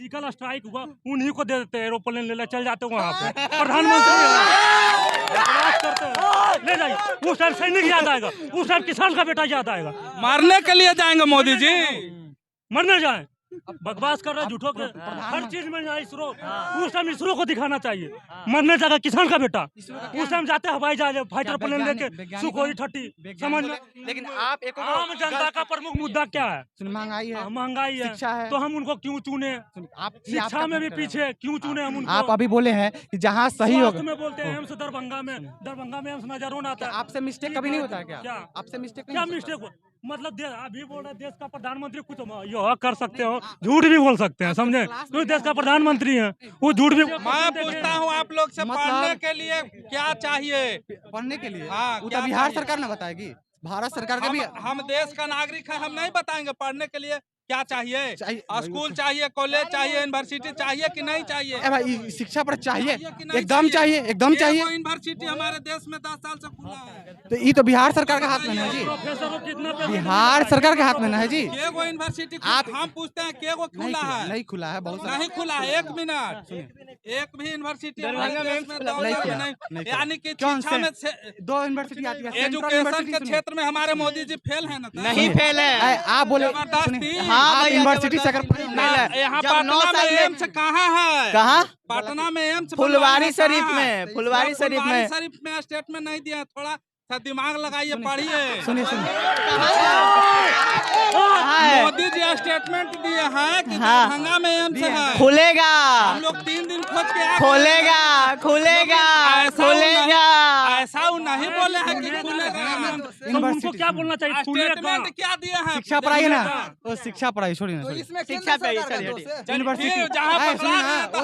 Surgical strike हुआ, उन्हीं को दे देते हैं, एरोप्लेन ले चल जाते हैं वहाँ पे, प्रधानमंत्री करते हैं, ले जाइए। उस टाइम सैनिक याद आएगा, उस टाइम किसान का बेटा याद आएगा। मारने के लिए जाएंगे मोदी जी, मरने जाए, बकवास कर रहे हैं झूठों के, हर चीज में यहाँ इसरो, उस टाइम इसरो को दिखाना चाहिए। मरने जाएगा किसान का बेटा, उस टाइम जाते हवाई जहाज फाइटर प्लेन लेके सुखोई 30, समझ में। लेकिन आप एक आम जनता का प्रमुख मुद्दा क्या है? महंगाई है, महंगाई है, शिक्षा है। तो हम उनको क्यों चुने? आप शिक्षा में भी पीछे क्यों चुने हम उनको? आप अभी बोले हैं कि जहाँ सही स्वास्थ्य होगा, में बोलते हैं एम्स दरभंगा में एम्स नजर आता है। आपसे मिस्टेक कभी नहीं होता है क्या? क्या आपसे मिस्टेक क्या मिस्टेक हो? मतलब अभी बोल रहे देश का प्रधानमंत्री कुछ यह कर सकते हो, झूठ भी बोल सकते हैं, समझे? क्योंकि देश का प्रधानमंत्री है, वो झूठ भी। मैं पूछता हूँ आप लोग से, पढ़ने के लिए क्या चाहिए? पढ़ने के लिए हाँ, वो क्या तो बिहार चाहिए? सरकार ना बताएगी, भारत सरकार का भी हम देश का नागरिक है, हम नहीं बताएंगे पढ़ने के लिए क्या चाहिए? चाहिए। स्कूल चाहिए, कॉलेज चाहिए, यूनिवर्सिटी चाहिए कि नहीं चाहिए? ए भाई शिक्षा पर चाहिए, कि नहीं एकदम चाहिए, एकदम चाहिए। यूनिवर्सिटी हमारे देश में 10 साल से खुला है। तो ये तो बिहार सरकार के हाथ में ना है जी, प्रोफेसर को कितना पैसा बिहार सरकार के हाथ में ना है जी। केगो यूनिवर्सिटी आप- हम पूछते हैं केगो खुला है? नहीं खुला है, बहुत नहीं खुला है। एक मिनट, एक भी यूनिवर्सिटी हमारे देश में नहीं, यानी कि शिक्षा में 2 यूनिवर्सिटी आती है, सेंट्रल एजुकेशन यूनिवर्सिटी के सुनिए। क्षेत्र में हमारे मोदी जी फेल है ना? नहीं फेल है। आप बोले जबरदस्ती। सुनिए, हाँ आप भैया, यूनिवर्सिटी से अगर यहाँ जब 9 पटना साल में में- एम्स कहाँ है? कहाँ? पटना में एम्स फुलवारी शरीफ कहाँ है? में, फुलवारी शरीफ में। शरीफ में स्टेट में नहीं दिया, थोड़ा सा दिमाग लगाइए, पढ़िए। सुनिए मोदी जी स्टेटमेंट दिए हैं कि हाँ। दरभंगा में एम्स है। खुलेगा, हम लोग 3 दिन खोज के आ गए। खुलेगा, खुलेगा, ऐसा वो नहीं- खुलेगा। ऐसा वो नहीं बोले हैं कि खुलेगा। तो उनको क्या बोलना चाहिए? खुलेगा। स्टेटमेंट क्या दिए हैं? शिक्षा पढ़ाई है ना, तो शिक्षा पढ़ाई छोड़िए ना, छोड़िए। शिक्षा पे यूनिवर्सिटी फिर जहाँ है, पकड़ा सुनिए ना, गया तो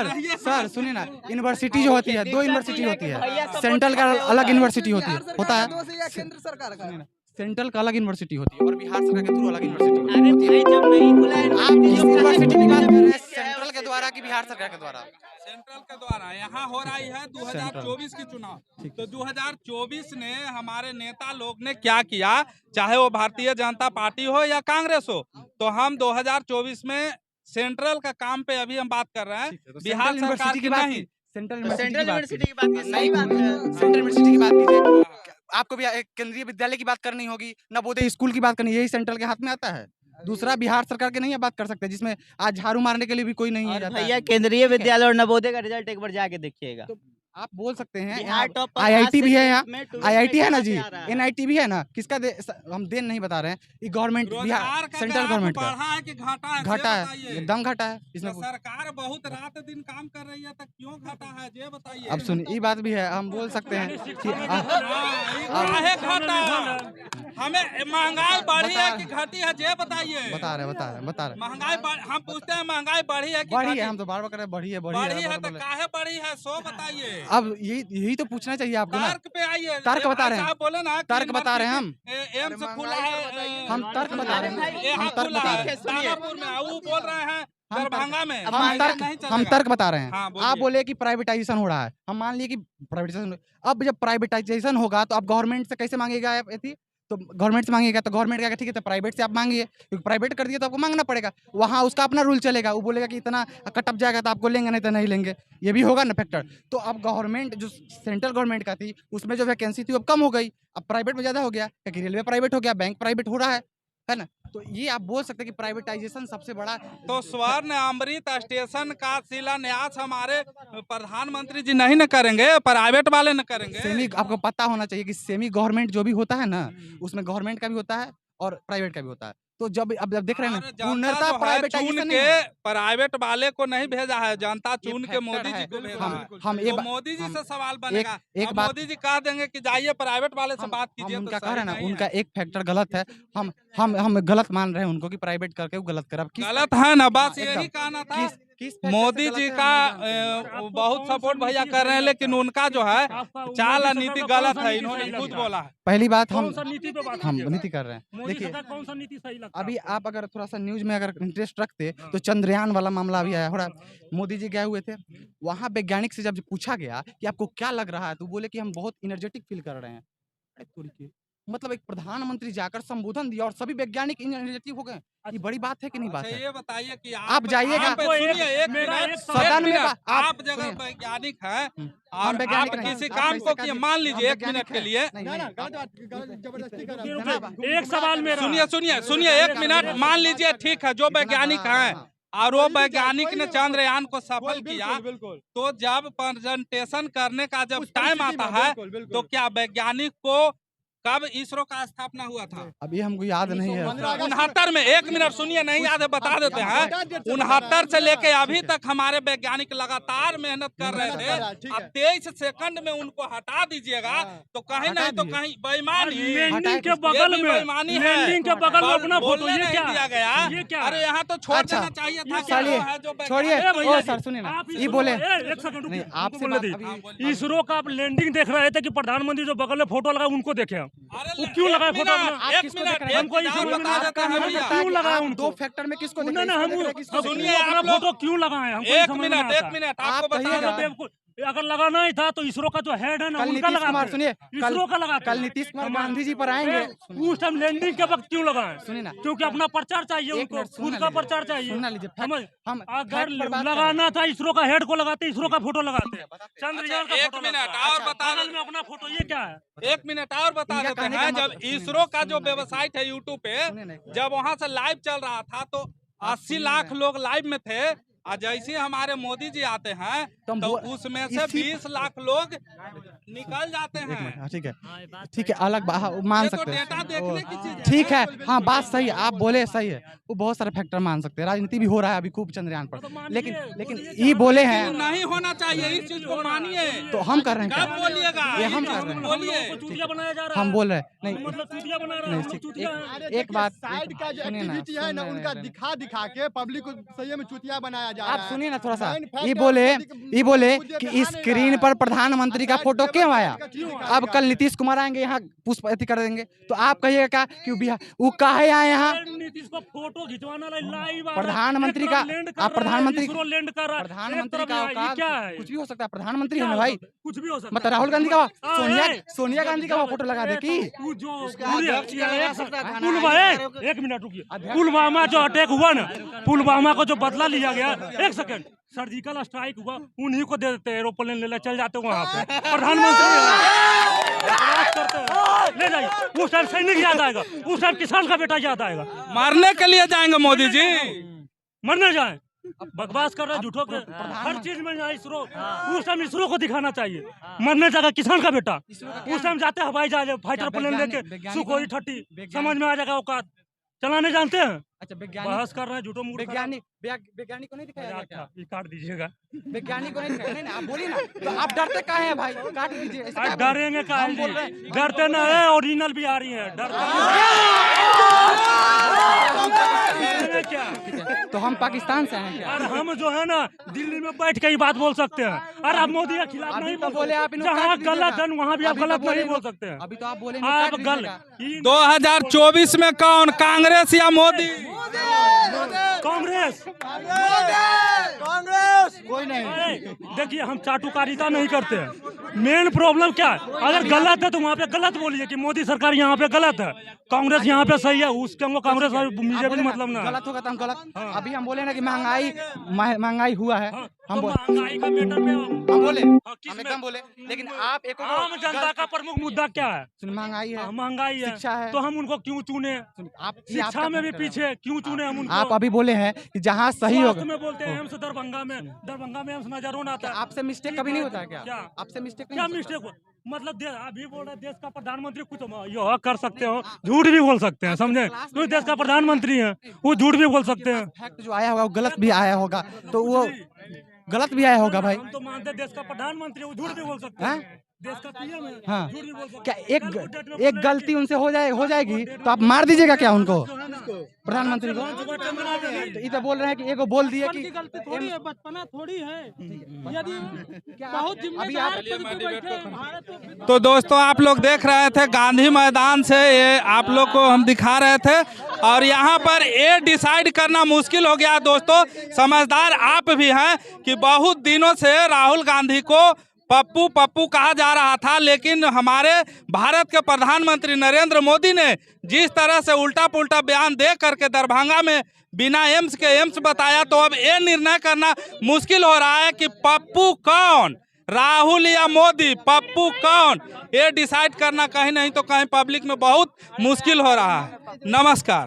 हटिए। सर सुनिए ना, यूनिवर्सिटी जो होती है 2 यूनिवर्सिटी होती है, सेंट्रल का अलग यूनिवर्सिटी होती है, होता है केंद्र सरकार का। सेंट्रल का अलग यूनिवर्सिटी होती है और बिहार सरकार के थ्रू अलग यूनिवर्सिटी। अरे भाई जब नहीं खुला है आप किस यूनिवर्सिटी की बात कर रहे हैं, सेंट्रल के द्वारा कि बिहार सरकार के द्वारा? सेंट्रल के द्वारा यहाँ हो रही है 2024 की चुनाव। तो 2024 ने हमारे नेता लोग ने क्या किया, चाहे वो भारतीय जनता पार्टी हो या कांग्रेस हो, तो हम 2024 में सेंट्रल का काम पे अभी हम बात कर रहे हैं, बिहार सरकार की नहीं। सेंट्रल यूनिवर्सिटी की बात की नहीं, सही बात है। सेंट्रल यूनिवर्सिटी की बात कीजिए। आपको भी एक केंद्रीय विद्यालय की बात करनी होगी, नवोदय स्कूल की बात करनी, यही सेंट्रल के हाथ में आता है। दूसरा बिहार सरकार के नहीं है बात कर सकते, जिसमें आज झाड़ू मारने के लिए भी कोई नहीं है और जाता है। भैया केंद्रीय विद्यालय और नवोदय का रिजल्ट एक बार जाके देखिएगा। तो आप बोल सकते हैं, बिहार टॉप पर IIT भी है यहाँ, में IIT है ना जी, जा रहा है। NIT भी है ना, किसका हम देन नहीं बता रहे हैं, ये गवर्नमेंट रोजगार बिहार का सेंट्रल ग्राफ गवर्नमेंट का बढ़ा है कि घाटा है? घाटा ये है, बताइए। एकदम घाटा है तो इसमें। सरकार बहुत रात दिन काम कर रही है, तो क्यों घाटा है ये बताइए। अब सुनिए, ये बात भी है, हम बोल सकते हैं कि काहे घाटा? हमें महंगाई बढ़ी है कि घटी है ये बताइए। बता रहे महंगाई हम पूछते हैं महंगाई बढ़ी है कि बढ़ी घटी? है, हम तो बार बार कह रहे हैं बढ़ी है, बढ़ी है तो काहे बढ़ी है सो बताइए। अब यही तो पूछना चाहिए आपको ना, तर्क पे आइए। तर्क बता रहे हैं। आप बोले ना, तर्क बता रहे हैं हम। एम्स खुला है, हम तर्क बता रहे हैं, यहाँ हम तर्क खुला बता है रहे हैं, दानापुर में, वो बोल रहे हैं दरभंगा में। हम तर्क बता रहे हैं। हाँ, बोलिए। आप बोले कि प्राइवेटाइजेशन हो रहा है, हम मान लिए कि प्राइवेटाइजेशन, अब जब प्राइवेटाइजेशन होगा तो अब गवर्नमेंट से कैसे मांगेगा? तो गवर्नमेंट से मांगेगा तो गवर्नमेंट का ठीक है, तो प्राइवेट से आप मांगिए, क्योंकि प्राइवेट कर दिया तो आपको मांगना पड़ेगा, वहाँ उसका अपना रूल चलेगा, वो बोलेगा कि इतना कटअप जाएगा तो आपको लेंगे, नहीं तो नहीं लेंगे, ये भी होगा ना फैक्टर। तो अब गवर्नमेंट जो सेंट्रल गवर्नमेंट का थी उसमें जो वैकेंसी थी अब कम हो गई, अब प्राइवेट में ज़्यादा हो गया, क्योंकि रेलवे प्राइवेट हो गया, बैंक प्राइवेट हो रहा है ना। तो ये आप बोल सकते हैं कि प्राइवेटाइजेशन सबसे बड़ा। तो स्वर्ण अमृत स्टेशन का शिलान्यास हमारे प्रधानमंत्री जी नहीं न करेंगे, प्राइवेट वाले न करेंगे। सेमी, आपको पता होना चाहिए कि सेमी गवर्नमेंट जो भी होता है ना, उसमें गवर्नमेंट का भी होता है और प्राइवेट का भी होता है। तो जब अब देख रहे हैं ना, पूर्णतः प्राइवेटाइजेशन चुन नहीं के है। प्राइवेट वाले को नहीं भेजा है, जनता चुन के फैक्टर मोदी जी है। को भेजा है। हम तो मोदी जी से सवाल बनेगा। एक अब बात मोदी जी कह देंगे कि जाइए प्राइवेट वाले से बात हम कीजिए, उनका तो कह रहे हैं सही ना, नहीं उनका है। एक फैक्टर गलत है, हम गलत मान रहे हैं उनको कि प्राइवेट करके वो गलत कर। अब गलत है ना, बस एकदम। यही कहना था। किस फैक्टर से मोदी गलत जी है, का हम नहीं जानते। बहुत सपोर्ट भैया कर रहे हैं, लेकिन उनका जो है चाल और नीति गलत है, इन्होंने खुद बोला है। पहली बात हम कौन सा नीति पे बात हम कीजिएगा? नीति कर रहे हैं। मोदी देखिए सरकार कौन सा नीति सही लगता है अभी आपको? आप अगर थोड़ा सा न्यूज में अगर इंटरेस्ट रखते तो चंद्रयान वाला मामला अभी आया हो रहा, मोदी जी गए हुए थे वहाँ, वैज्ञानिक से जब पूछा गया कि आपको क्या लग रहा है तो बोले कि हम बहुत एनर्जेटिक फील कर रहे हैं। अरे तोरी के, मतलब एक प्रधानमंत्री जाकर संबोधन दिया और सभी वैज्ञानिक इंजीनियर हो गए। ये बड़ी बात है कि नहीं बात अच्छा है? ये बताइए कि आप जाइएगा सुनिए एक मेरा मिनट, एक सदन में आप जगह सुनिए। वैज्ञानिक हैं हम और वैज्ञानिक आप नहीं, किसी आप काम कैसे को कह किए, दिए? मान हम लीजिए एक वैज्ञानिक मिनट के हैं। लिए नहीं, एक सवाल मेरा सुनिए सुनिए सुनिए एक मिनट, मान लीजिए ठीक है जो वैज्ञानिक हैं और वो वैज्ञानिक ने चंद्रयान को सफल किया, तो जब प्रेजेंटेशन करने का जब टाइम आता है तो क्या वैज्ञानिक को कब इसरो का स्थापना हुआ था? अभी हमको याद नहीं है। 69 में, एक मिनट सुनिए, नहीं याद है बता देते हैं। 69 से लेके अभी तक हमारे वैज्ञानिक लगातार मेहनत कर रहे थे। अब 23 सेकंड में उनको हटा दीजिएगा तो कहीं नहीं तो कहीं बेईमानी। लैंडिंग के बगल में, बेईमानी है। लैंडिंग के बगल में अपना फोटो, बोलने ये नहीं क्या दिया गया। ये क्या? अरे यहाँ तो छोड़ अच्छा, देना चाहिए था। चलिए, वो है जो छोड़िए। वैज्ञानिक- ओ सर सुनिए ना, आप ये बोले एक सेकंड नहीं, रुकिए, आपसे बोलने बात दी। अभी इसरो का आप लैंडिंग देख रहे थे कि प्रधानमंत्री जो बगल में फोटो लगा उनको देखे हम। अरे वो क्यों लगाए एक फोटो मिनट, अपना? एक किसको मिनट, देख रहे हैं? हमको ये हमको समझ ये बता देते हैं समझ भैया। आता है क्यों लगाया आप उनको? दो फैक्टर में किसको देख नहीं रहे हैं? हम इसको देख रहे हैं, किसको देख रहे हैं? सुनिए, अपना आप लोग- फोटो क्यों लगाए? हमको ये एक समझ में मिनट नहीं एक आता। मिनट आप आपको कहिएगा। बताना बेवकूफ, अगर लगाना ही था तो इसरो का जो हेड है ना कल उनका नीतीश लगा कुमार सुनिए, इसरो का लगा कल नीतीश कुमार गांधी जी पर आएंगे। उस टाइम लैंडिंग के वक्त क्यों लगाए? सुनिए ना, क्योंकि अपना प्रचार चाहिए एक उनको, मिनट सुनना खुद का लीजिए। प्रचार चाहिए। सुनना लीजिए, समझ, हम अगर फैक्ट पर बात कर रहे हैं। लगाना था इसरो का हेड को लगाते, इसरो का फोटो लगाते। चंद्रयान अच्छा, का एक फोटो मिनट लगता है। और बता बगल दे- में अपना फोटो, ये क्या है? एक मिनट और बता इनका देते कहने हैं। का जब मतलब- सुनिए इसरो का जो सुनिए ना, वेबसाइट है यूट्यूब सुनिए पे, ना। जब वहां से लाइव चल रहा था तो 80 लाख लोग लाइव में थे। और जैसे ही हमारे मोदी जी आते हैं तो हम तो वो- उसमें से इसी- 20 लाख लोग निकल जाते एक मिनट, हैं। हाँ, ठीक है अलग मान ये तो सकते डेटा हैं। देखने की चीज है। ठीक है, हाँ बात सही है, आप बोले सही है। वो बहुत सारे फैक्टर मान सकते हैं, राजनीति भी हो रहा है अभी खूब चंद्रयान पर, लेकिन ये बोले हैं नहीं होना चाहिए, इस चीज को मानिए। तो हम कर रहे हैं कब क्या? बोलिएगा? ये हम चीज कर रहे हैं। बोलिए। चूतिया बनाया जा रहा है। हम बोल रहे हैं नहीं, मतलब चूतिया बना रहे हैं, नहीं, हम लोग ठीक, चूतिया हैं। एक बात साइड का जो सुनिए ना, एक्टिविटी है ना सुन उनका रहे हैं। दिखा के पब्लिक को सही में चुतिया बनाया जा रहा है। आप सुनिए ना थोड़ा सा, Main fact ये है, बोले मोदी कि दिखा नहीं स्क्रीन रहा है। पर प्रधानमंत्री का फोटो क्यों आया? अब दिखा कल नीतीश कुमार आएंगे यहाँ पुष्प अति कर देंगे, तो आप कहिएगा क्या कि बिहार वो काहे आए यहाँ? नीतीश को फोटो खिंचवाना लाइव आ रहा है। प्रधानमंत्री एक का तरफ लैंड कर आप रहा है, प्रधानमंत्री इसरो लैंड कर रहा है, प्रधानमंत्री एक तरफ का ये औकात क्या है? कुछ भी हो सकता है, प्रधानमंत्री क्या है ना हो भाई। सकता है? कुछ भी हो सकता मतलब राहुल गांधी का हाँ, है। सोनिया गांधी का फोटो लगा दे की वो जो अध्यक्ष का लगा सकता था ना। एक मिनट रुकिए। पुलवामा जो अटैक हुआ ना, पुलवामा को जो बदला लिया गया, एक सेकंड, सर्जिकल स्ट्राइक हुआ, उन्हीं को दे देते, एरोप्लेन ले चल जाते वहाँ पे। प्रधानमंत्री बात करते हैं, ले जाइए। उस टाइम सैनिक याद आएगा, उस टाइम किसान का बेटा याद आएगा। मारने के लिए जाएंगे मोदी जी। मरने जाए, बकवास कर रहा है झूठों के। हर चीज में यहाँ इसरो, उस टाइम इसरो को दिखाना चाहिए। मरने जाएगा किसान का बेटा, उस टाइम जाते हवाई जहाज फाइटर प्लेन लेके, सुखोई 30, समझ में आ जाएगा औकात। चलाने जानते हैं? अच्छा बहस कर रहे हैं झूठों मूर्ख। वैज्ञानिक को नहीं दिखाया गया क्या? ये काट दीजिएगा। वैज्ञानिक को नहीं दिखाया, नहीं आप बोलिए ना, तो आप डरते काहे हैं भाई? काट दीजिए, ऐसे क्या बोल- डरेंगे का हम बोल रहे हैं, डरते ना है, ओरिजिनल भी आ रही है, डरते क्या? तो हम पाकिस्तान से हैं क्या? और हम जो है ना दिल्ली में बैठ के ही बात बोल सकते हैं, और आप मोदी के खिलाफ अभी नहीं तो बोल बोले आप सकते। इनको जहाँ काट गलत है वहाँ भी आप अभी तो गलत बोले नहीं बोल इनको- सकते हैं। अभी तो आप बोले आप काट गल दीजिएगा। 2024 में कौन, कांग्रेस या मोदी? कांग्रेस कोई नहीं। अरे, देखिए हम चाटुकारिता नहीं करते हैं। मेन प्रॉब्लम क्या है, अगर गलत है तो वहाँ पे गलत बोलिए कि मोदी सरकार यहाँ पे गलत है, कांग्रेस यहाँ पे सही है, उसके हमको कांग्रेस और आप बीजेपी बोले ना, मतलब ना है। गलत होगा तो हम गलत। अभी हम बोले ना कि महंगाई हुआ है, हम तो बोले महंगाई का मैटर में हम बोले किस हम में? एकदम बोले, लेकिन आप एक आम जनता का प्रमुख मुद्दा क्या है? महंगाई है, महंगाई है, शिक्षा है। तो हम उनको क्यों चुने? आप शिक्षा में भी पीछे क्यों चुने हम उनको? आप अभी बोले हैं कि जहाँ सही स्वास्थ्य होगा। में बोलते हैं एम्स दरभंगा में एम्स नजर होना आता है। आपसे मिस्टेक कभी नहीं होता है क्या? क्या? आपसे मिस्टेक क्या मिस्टेक हो? मतलब अभी बोल रहे देश का प्रधानमंत्री कुछ यह कर सकते हो, झूठ भी बोल सकते हैं, समझे? तो देश का प्रधानमंत्री है, वो झूठ भी बोल सकते हैं। फैक्ट जो आया होगा वो गलत भी आया होगा, तो वो गलत भी आया होगा भाई। हम तो मानते हैं देश का प्रधानमंत्री, वो झूठ भी बोल सकते हैं। हैं? देश का पीएम है, हाँ। झूठ भी बोल सकते क्या हैं। एक गलती उनसे हो जाएगी तो आप मार दीजिएगा क्या उनको, प्रधानमंत्री को? तो ये तो बोल रहे हैं कि एगो बोल दिए कि गलती थोड़ी है, बचपना थोड़ी है। यदि बहुत अभी आप जिम्मेदार तो दोस्तों आप लोग देख रहे थे गांधी मैदान से, ये आप लोग को हम दिखा रहे थे, और यहाँ पर ये डिसाइड करना मुश्किल हो गया दोस्तों, समझदार आप भी हैं कि बहुत दिनों से राहुल गांधी को पप्पू पप्पू कहा जा रहा था, लेकिन हमारे भारत के प्रधानमंत्री नरेंद्र मोदी ने जिस तरह से उल्टा पुल्टा बयान दे करके दरभंगा में बिना एम्स के एम्स बताया, तो अब ये निर्णय करना मुश्किल हो रहा है कि पप्पू कौन, राहुल या मोदी, पप्पू कौन, ये डिसाइड करना कहीं नहीं तो कहीं पब्लिक में बहुत मुश्किल हो रहा है। नमस्कार।